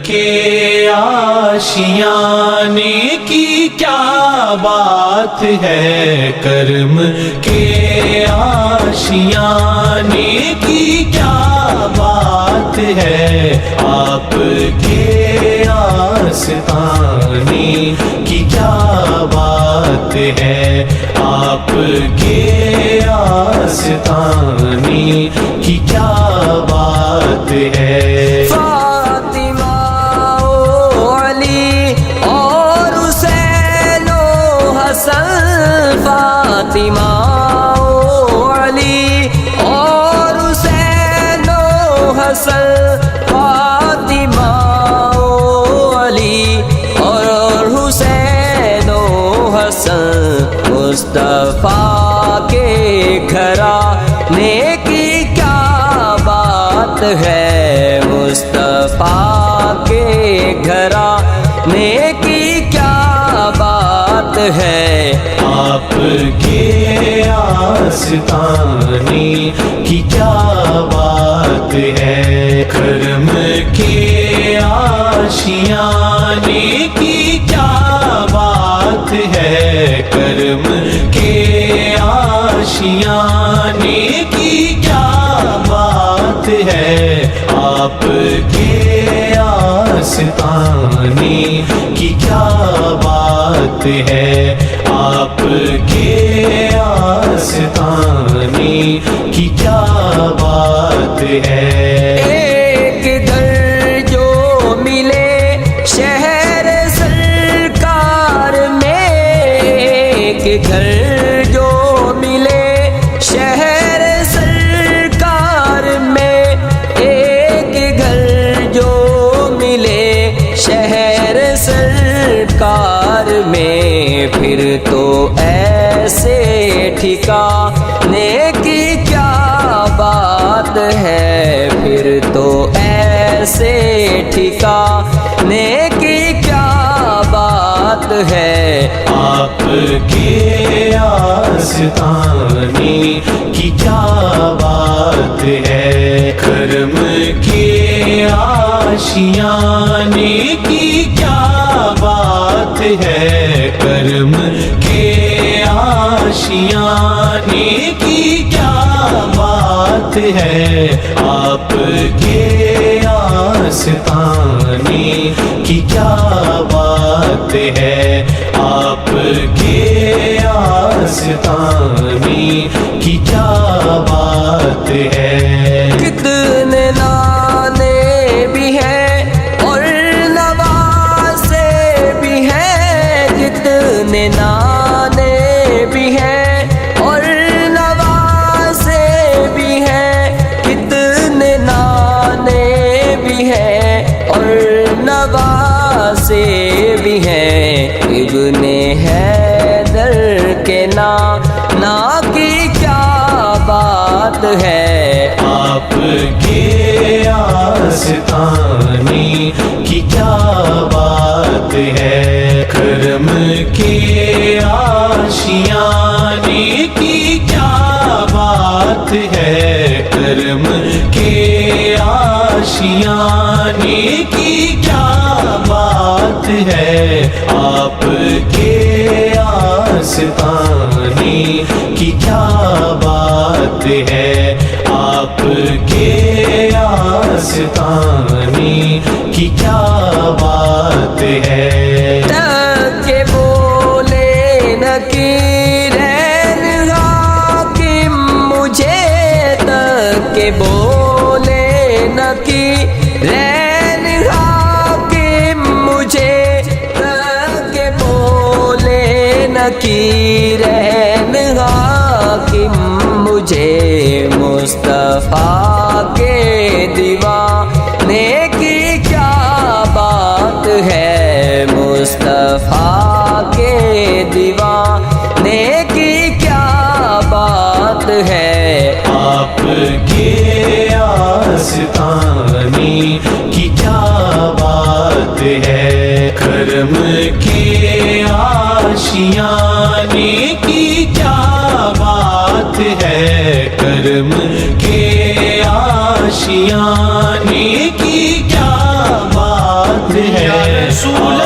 کے آشیانے کی کیا بات ہے، کرم کے آشیانے کی کیا بات ہے، آپ کے آستانے کی کیا بات ہے، آپ کے آستانے کی کیا بات ہے۔ فاطمہ و علی اور حسین و حسن، فاطمہ و علی اور حسین و حسن، فاطمہ و علی اور حسین و حسن، مصطفیٰ کے گھرانے کی کیا بات ہے، مصطفیٰ کے گھرانے کی کیا بات ہے، آپ کے آستانے کی کیا بات ہے، کرم کے آشیانے کی کیا بات ہے، کرم کے آشیانے کی کیا بات ہے، آپ کے آستانے کی کیا بات ہے، آپ کے آستانے کی کیا بات ہے۔ ایک در جو ملے شہر سرکار میں، ایک گھر جو ملے شہر سرکار میں، ایک گھر جو ملے شہر سرکار میں، پھر تو ایسے ٹھکانے کی کیا بات ہے، پھر تو ایسے ٹھکانے کی کیا بات ہے، آپ کے آستانے کی کیا بات ہے، کرم کے آشیانے کی کیا بات ہے، کرم کے آشیانے کی کیا بات ہے، آپ کے آستانے کی کیا بات ہے، آپ کے آستانے کی کیا بات ہے۔ کتنے نانے بھی ہیں اور نوازے بھی ہیں، کتنے نانے بھی ہیں اور نوازے بھی ہیں، کتنے نانے بھی ہیں اور نوازے بھی ہیں، ابن حیدر کے نانا کی کیا بات ہے، آپ کے آستانے کی کیا بات ہے، کرم کے آشیانے کی کیا بات ہے، کرم کے آشیانے کی کیا بات ہے، آپ کے آستانے کی کیا بات ہے، آپ کے آستانے کی کیا بات ہے۔ تک کہ بولے نکیرین حاکم مجھے، تک کہ بولے نکیرین حاکم مجھے، تک کہ بولے نکیرین حاکم مجھے، مصطفیٰ کے دیوانے کی کیا بات ہے، مصطفیٰ کے دیوانے کی کیا بات ہے، آپ کے آستانے کی کیا بات ہے، کرم کے آشیانے کی کیا بات ہے، کرم کے آشیانے کی کیا بات ہے